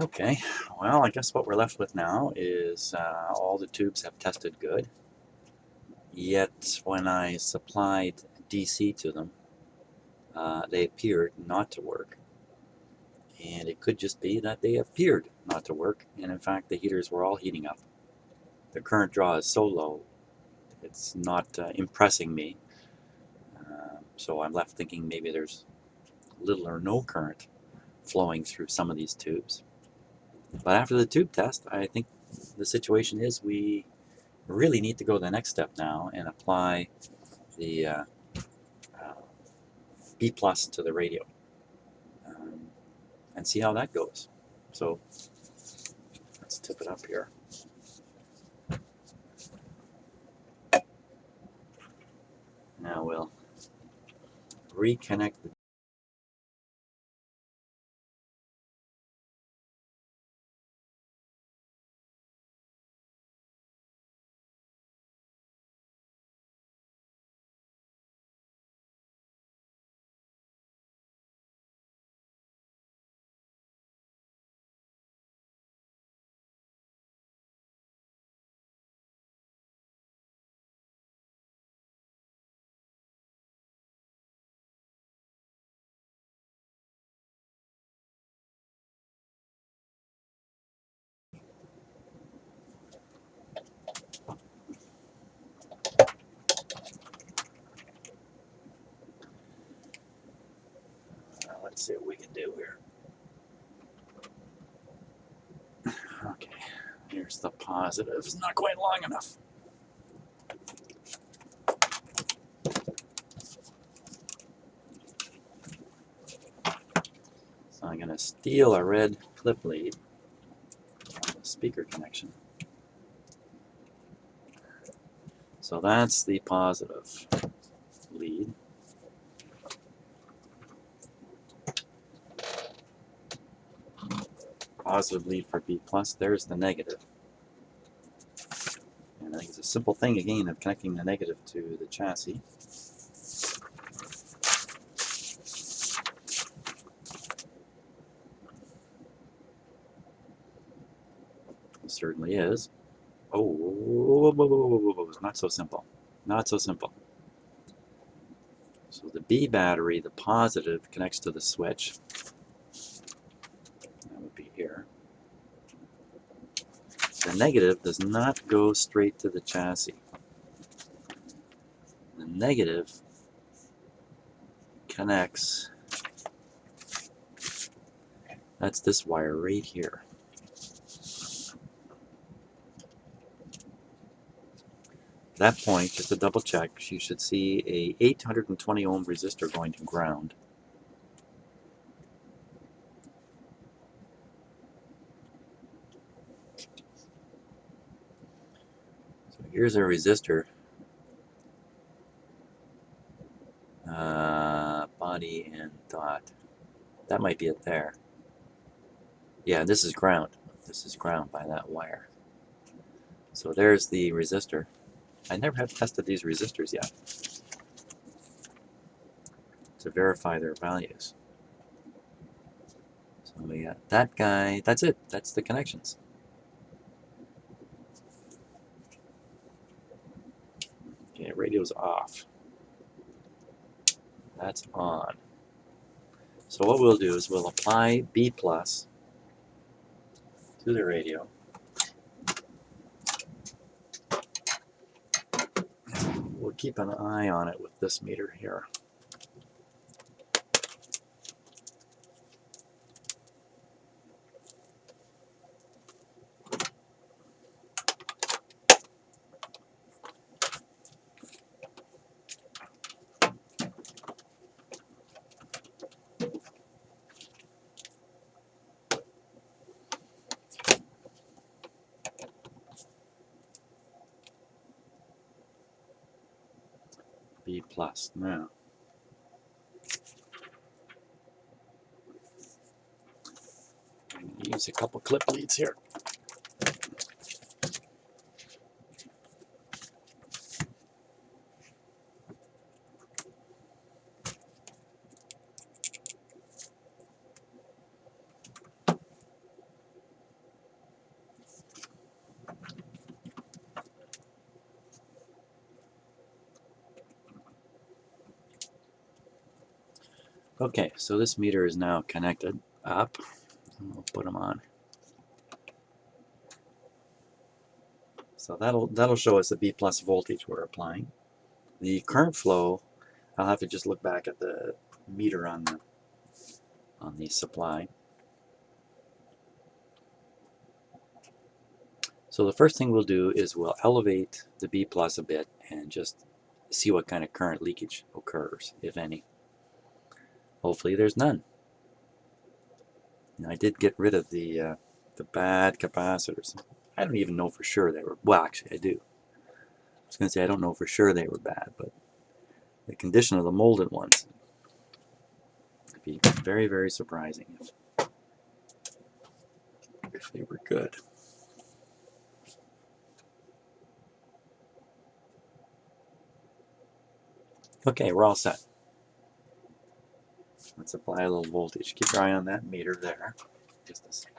Okay, well, I guess what we're left with now is all the tubes have tested good, yet when I supplied DC to them, they appeared not to work. And it could just be that they appeared not to work, and in fact the heaters were all heating up. The current draw is so low, it's not impressing me. So I'm left thinking maybe there's little or no current flowing through some of these tubes. But after the tube test, I think the situation is we really need to go the next step now and apply the B plus to the radio and see how that goes. So let's tip it up here. Now we'll reconnect the let's see what we can do here. Okay, here's the positive. It's not quite long enough. So I'm going to steal a red clip lead from the speaker connection. So that's the positive lead. Positive lead for B plus. There's the negative. And I think it's a simple thing again of connecting the negative to the chassis. It certainly is. Oh, not so simple. Not so simple. So the B battery, the positive, connects to the switch. That would be here. The negative does not go straight to the chassis. The negative connects, that's this wire right here. At that point, just to double check, you should see a 820 ohm resistor going to ground. So here's a resistor. Body and dot. That might be it there. Yeah, this is ground. This is ground by that wire. So there's the resistor. I never have tested these resistors yet to verify their values. So we got that guy. That's it. That's the connections. Okay, radio's off. That's on. So what we'll do is we'll apply B plus to the radio. We'll keep an eye on it with this meter here. B plus now. I'm going to use a couple clip leads here. Okay, so this meter is now connected up. We'll put them on. So that'll show us the B plus voltage we're applying. The current flow, I'll have to just look back at the meter on the supply. So the first thing we'll do is we'll elevate the B plus a bit and just see what kind of current leakage occurs, if any. Hopefully there's none. Now, I did get rid of the bad capacitors. I don't even know for sure they were, well, actually I do. I was going to say I don't know for sure they were bad, but the condition of the molded ones would be very, very surprising if they were good. Okay, we're all set. Let's apply a little voltage. Keep your eye on that meter there. Just a second.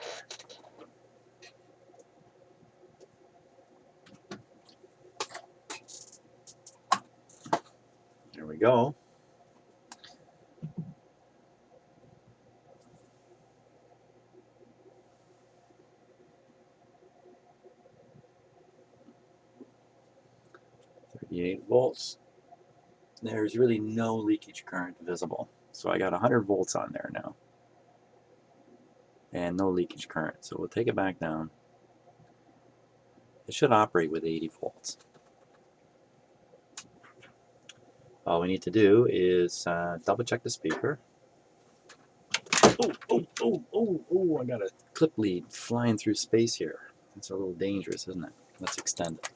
There we go. .38 volts. There's really no leakage current visible. So I got 100 volts on there now. And no leakage current. So we'll take it back down. It should operate with 80 volts. All we need to do is double check the speaker. Oh, I got a clip lead flying through space here. That's a little dangerous, isn't it? Let's extend it.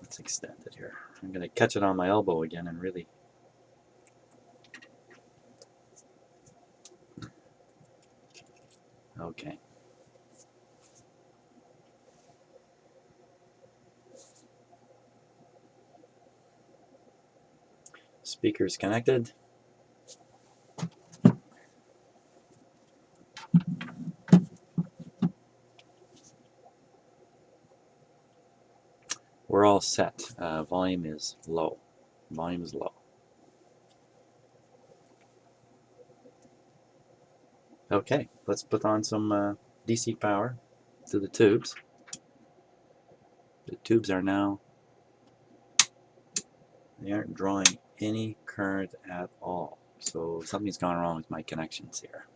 Let's extend it here. I'm going to catch it on my elbow again and really... Okay. Speaker's connected. We're all set. Volume is low. Volume is low. Okay, let's put on some DC power to the tubes. The tubes are now, they aren't drawing any current at all. So something's gone wrong with my connections here.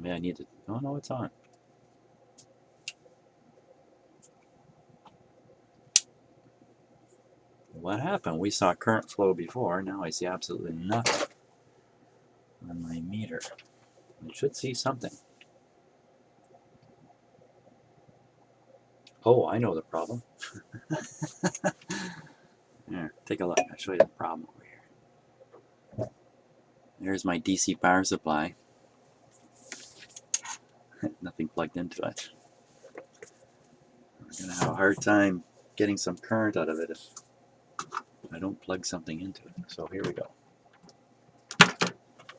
Maybe I need to, oh no, it's on. What happened? We saw current flow before, now I see absolutely nothing on my meter. I should see something. Oh, I know the problem. Here, take a look. I'll show you the problem over here. There's my DC power supply. Nothing plugged into it. We're going to have a hard time getting some current out of it if I don't plug something into it. So here we go.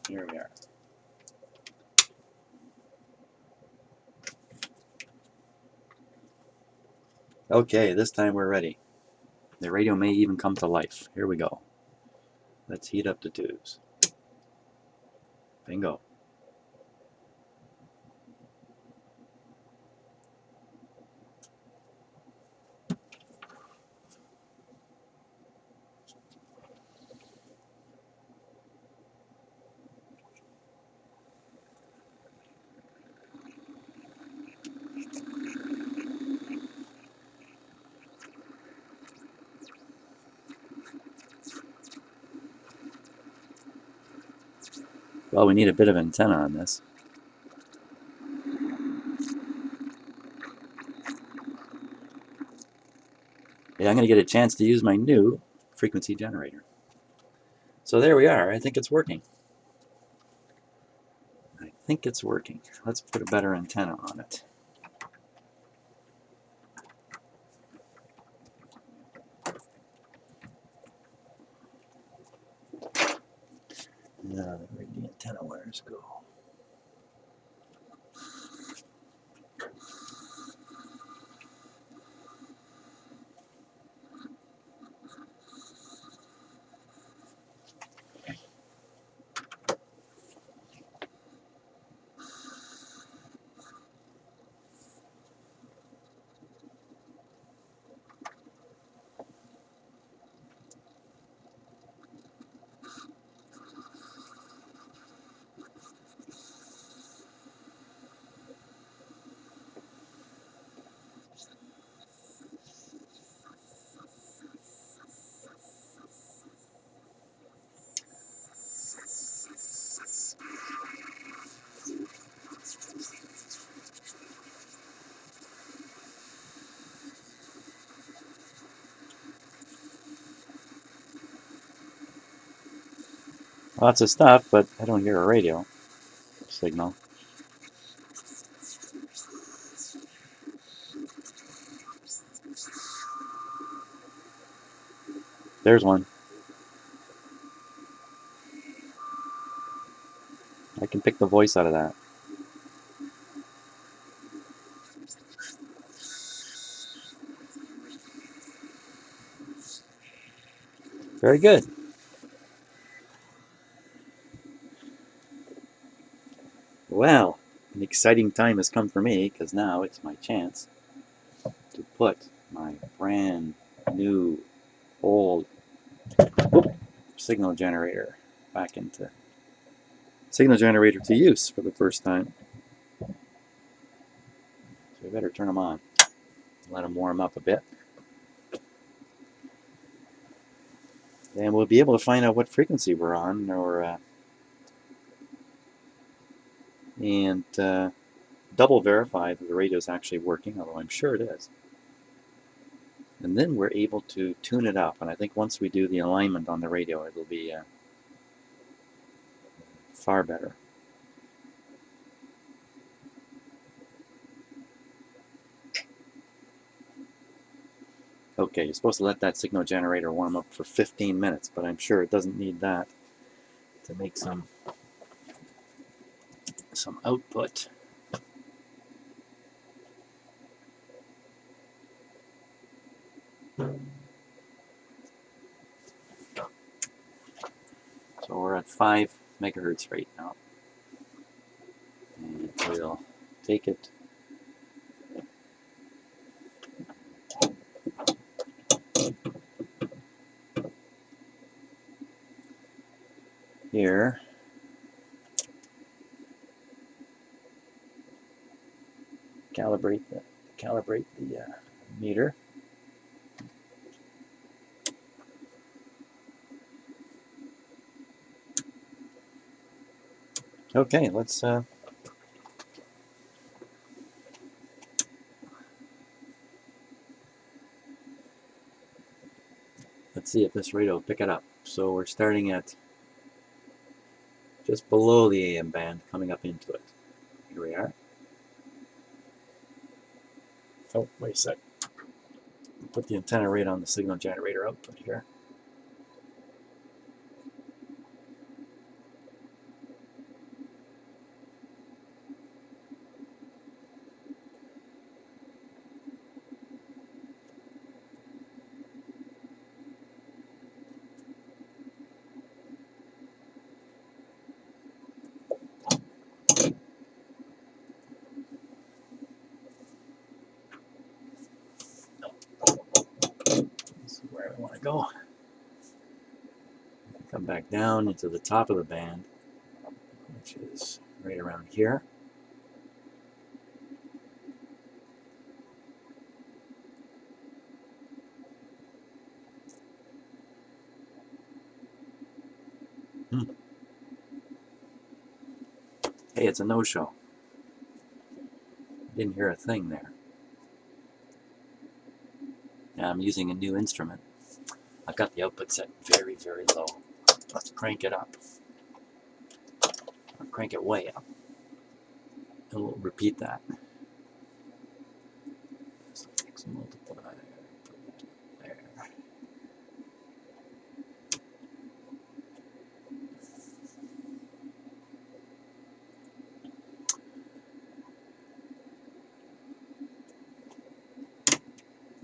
Here we are. Okay, this time we're ready. The radio may even come to life. Here we go. Let's heat up the tubes. Bingo. Well, we need a bit of antenna on this. Yeah, I'm going to get a chance to use my new frequency generator. So there we are. I think it's working. I think it's working. Let's put a better antenna on it. Now, where did the antenna wires go? Lots of stuff, but I don't hear a radio signal. There's one. I can pick the voice out of that. Very good. Well, an exciting time has come for me because now it's my chance to put my brand new old signal generator back into signal generator to use for the first time. So we better turn them on. Let them warm up a bit. And we'll be able to find out what frequency we're on, and double verify that the radio is actually working, although I'm sure it is. And then we're able to tune it up. And I think once we do the alignment on the radio, it'll be far better. Okay, you're supposed to let that signal generator warm up for 15 minutes, but I'm sure it doesn't need that to make some output. So we're at 5 megahertz right now. And we'll take it here. Calibrate the meter. Okay, let's see if this radio will pick it up. So we're starting at just below the AM band, coming up into it. Here we are. Oh, wait a sec. Put the antenna right on the signal generator output here. This is where I want to go. Come back down into the top of the band, which is right around here. Hey, it's a no-show. Didn't hear a thing there. Now I'm using a new instrument. I've got the output set very, very low. Let's crank it up. Or crank it way up. And we'll repeat that. So let's multiply. There.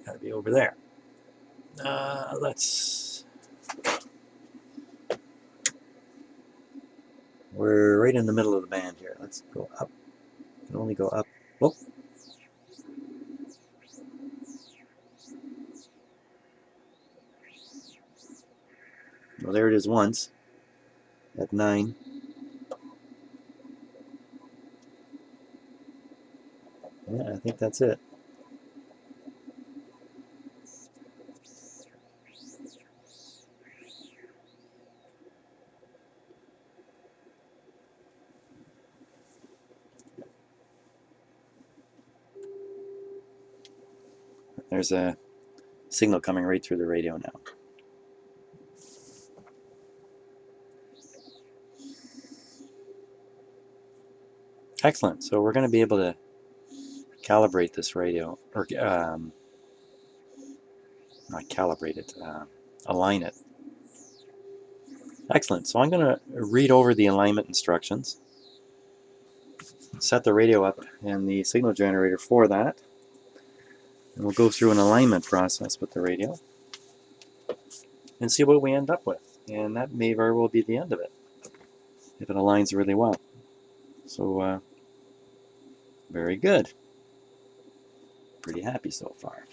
Gotta be over there. We're right in the middle of the band here. Let's go up. We can only go up. Oh. Well, there it is once. At 9. Yeah, I think that's it. There's a signal coming right through the radio now. Excellent. So we're going to be able to calibrate this radio, or not calibrate it, align it. Excellent. So I'm going to read over the alignment instructions, set the radio up and the signal generator for that, and we'll go through an alignment process with the radio and see what we end up with. And that may very well be the end of it, if it aligns really well. So, very good. Pretty happy so far.